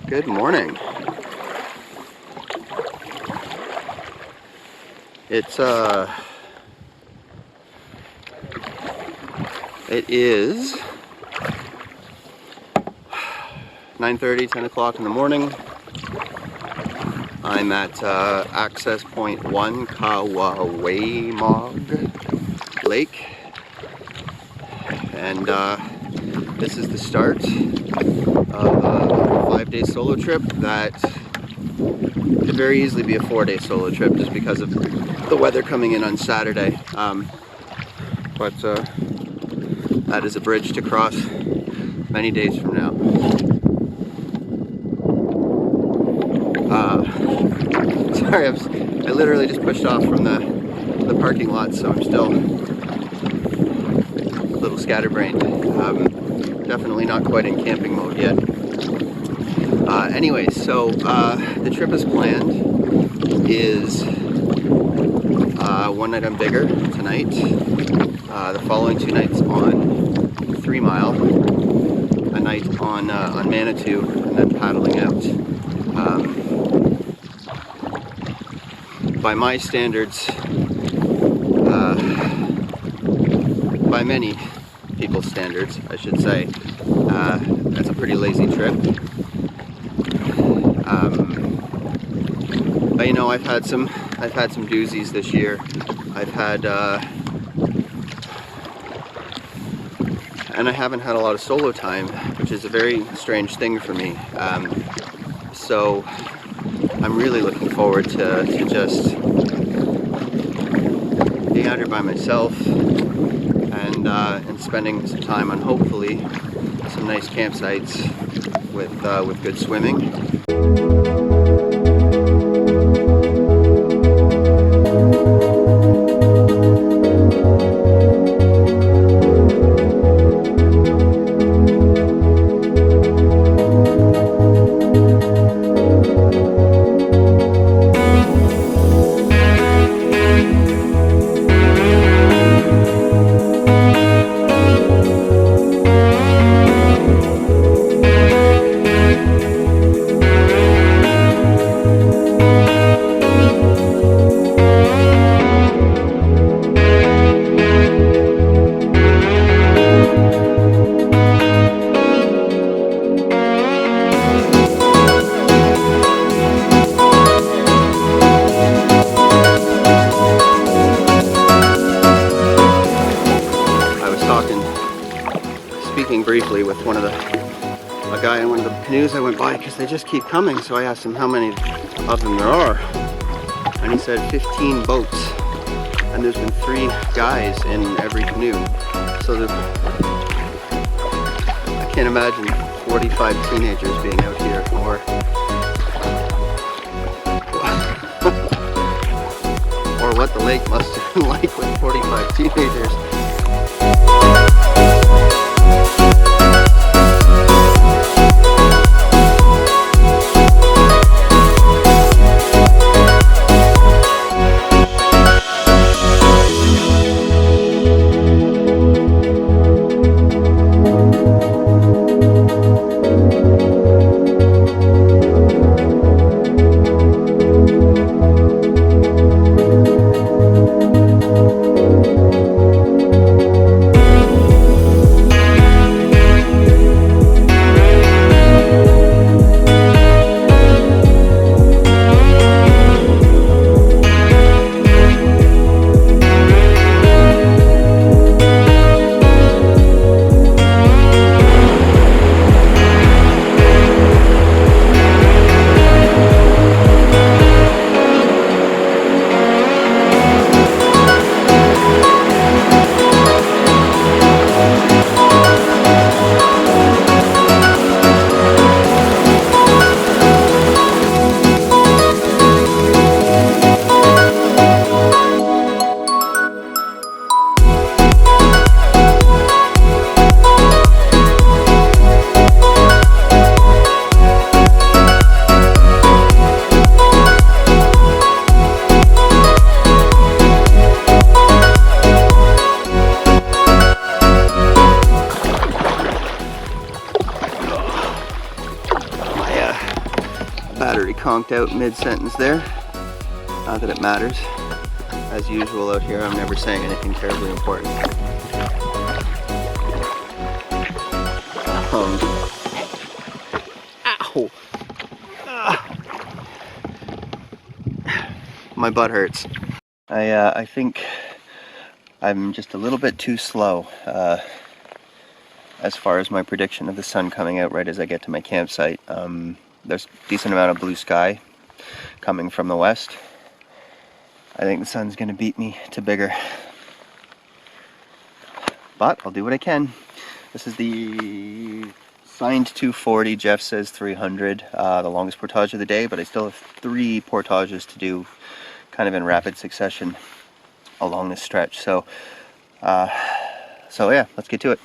Good morning. It is 9:30, 10 o'clock in the morning. I'm at access point 1, Kawawaymog Lake, and this is the start of a 5-day solo trip that could very easily be a 4-day solo trip just because of the weather coming in on Saturday. But that is a bridge to cross many days from now. Sorry, I literally just pushed off from the parking lot, so I'm still a little scatterbrained. Definitely not quite in camping mode yet. Anyway, so the trip as planned is one night on Bigger tonight, the following 2 nights on 3 Mile, a night on Manitou, and then paddling out. By my standards, by many people's standards, I should say, that's a pretty lazy trip. But you know, I've had some doozies this year. I've had, and I haven't had a lot of solo time, which is a very strange thing for me. So I'm really looking forward to just being out here by myself and spending some time on hopefully some nice campsites with good swimming. Speaking briefly with a guy in one of the canoes I went by, because they just keep coming, so I asked him how many of them there are, and he said 15 boats, and there's been 3 guys in every canoe, so I can't imagine 45 teenagers being out here, or what the lake must have been like with 45 teenagers. conked out mid-sentence there. Not that it matters. As usual out here, I'm never saying anything terribly important. Ow! My butt hurts. I think I'm just a little bit too slow as far as my prediction of the sun coming out right as I get to my campsite. There's a decent amount of blue sky coming from the west. I think the sun's gonna beat me to bigger. But I'll do what I can. This is the signed 240, Jeff says 300, the longest portage of the day, but I still have 3 portages to do kind of in rapid succession along this stretch. So yeah, let's get to it.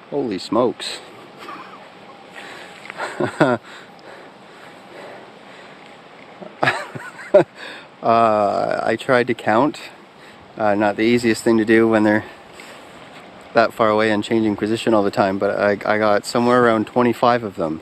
Holy smokes. I tried to count. Not the easiest thing to do when they're that far away and changing position all the time, but I got somewhere around 25 of them.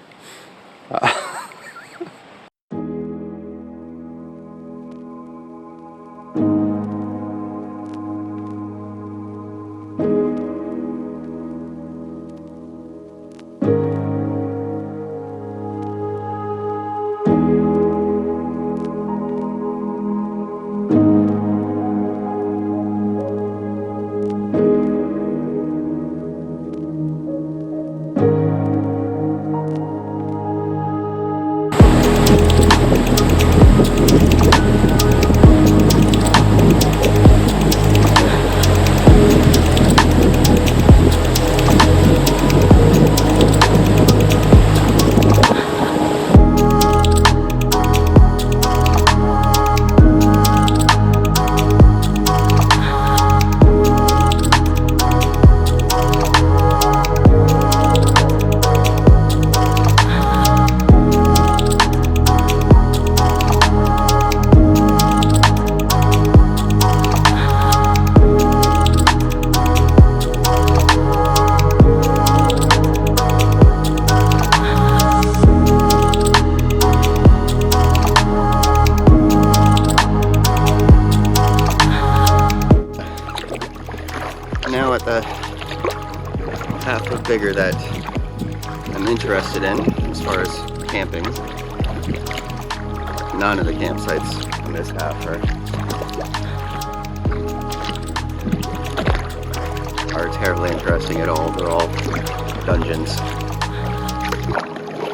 Now at the half of bigger that I'm interested in as far as camping. None of the campsites in this half are terribly interesting at all. They're all dungeons.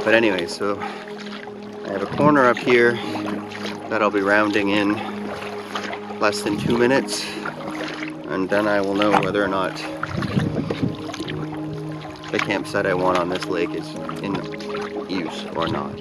But anyway, so I have a corner up here that I'll be rounding in less than 2 minutes, and then I will know whether or not the campsite I want on this lake is in use or not.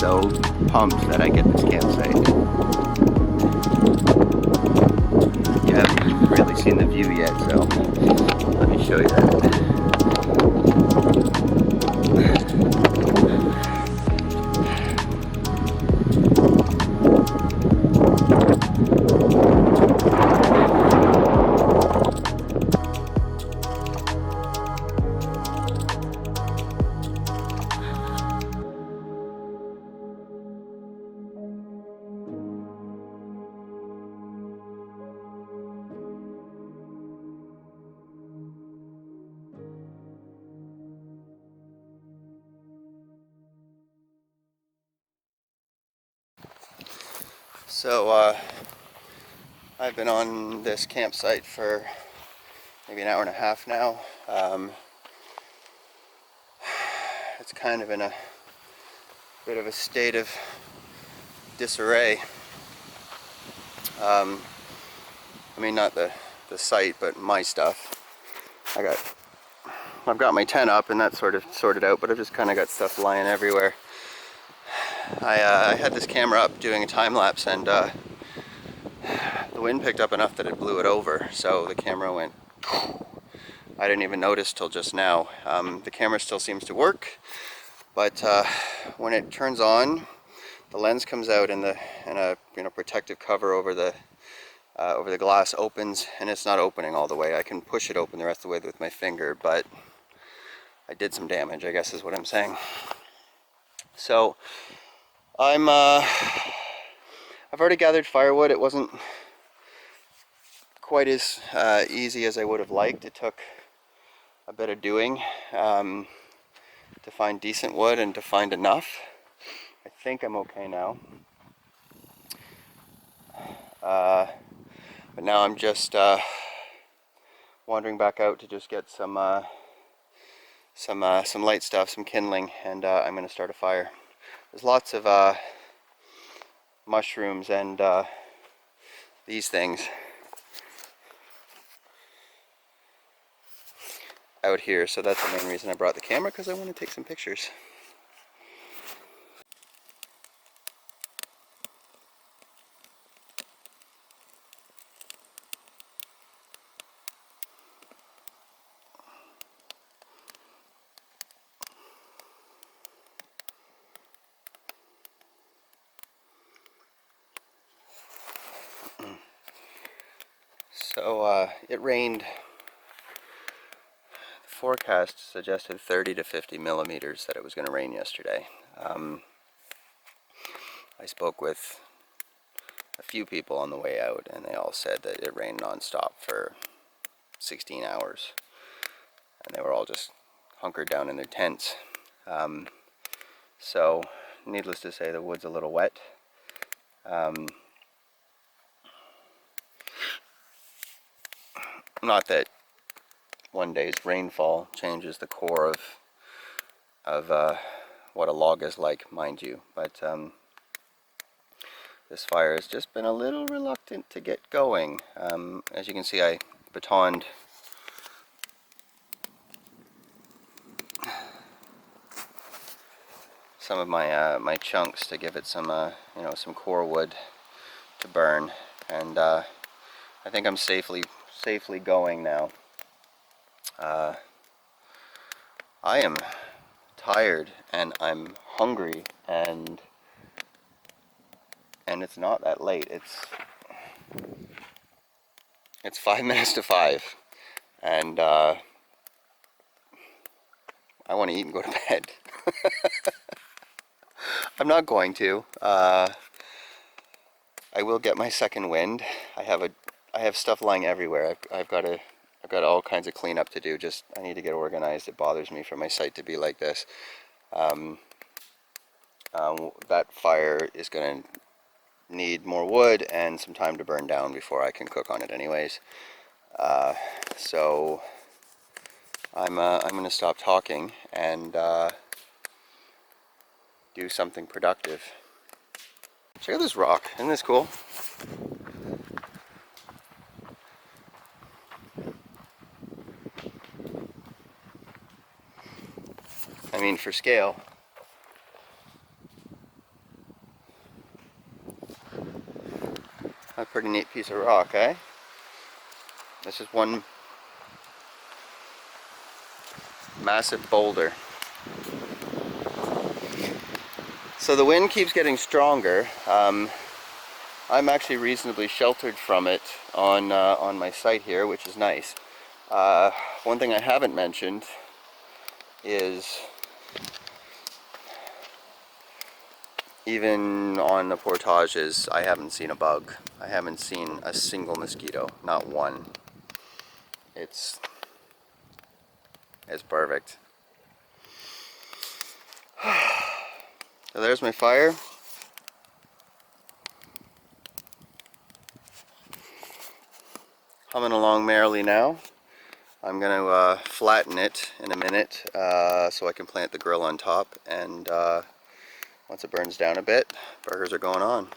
so pumped that I get this campsite. You haven't really seen the view yet, so let me show you that. So I've been on this campsite for maybe an hour and a half now. It's kind of in a bit of a state of disarray. I mean, not the site, but my stuff. I've got my tent up and that's sort of sorted out, but I've just kind of got stuff lying everywhere. I had this camera up doing a time lapse, and the wind picked up enough that it blew it over, so the camera went. I didn't even notice till just now. The camera still seems to work, but when it turns on, the lens comes out and a protective cover over the glass opens, and it's not opening all the way. I can push it open the rest of the way with my finger, but I did some damage, I guess is what I'm saying. So I've already gathered firewood. It wasn't quite as easy as I would have liked. It took a bit of doing to find decent wood and to find enough. I think I'm okay now. But now I'm just wandering back out to just get some light stuff, some kindling, and I'm going to start a fire. There's lots of mushrooms and these things out here, so that's the main reason I brought the camera, because I want to take some pictures. So it rained. The forecast suggested 30 to 50 millimeters that it was going to rain yesterday. I spoke with a few people on the way out, and they all said that it rained nonstop for 16 hours, and they were all just hunkered down in their tents. So needless to say, the wood's a little wet. Not that one day's rainfall changes the core of what a log is like, mind you, but this fire has just been a little reluctant to get going. As you can see, I batoned some of my chunks to give it some some core wood to burn, and I think I'm safely going now. I am tired and I'm hungry, and it's not that late. It's 5 minutes to 5, and I want to eat and go to bed. I'm not going to. I will get my second wind. I have stuff lying everywhere. I've got all kinds of cleanup to do. Just I need to get organized. It bothers me for my site to be like this. That fire is going to need more wood and some time to burn down before I can cook on it anyways. So I'm going to stop talking and do something productive. Check out this rock. Isn't this cool? I mean, for scale. A pretty neat piece of rock, eh? This is one massive boulder. So the wind keeps getting stronger. I'm actually reasonably sheltered from it on my site here, which is nice. One thing I haven't mentioned is even on the portages, I haven't seen a bug. I haven't seen a single mosquito, not one. It's perfect. So there's my fire. Humming along merrily now. I'm going to flatten it in a minute so I can plant the grill on top, and once it burns down a bit, burgers are going on.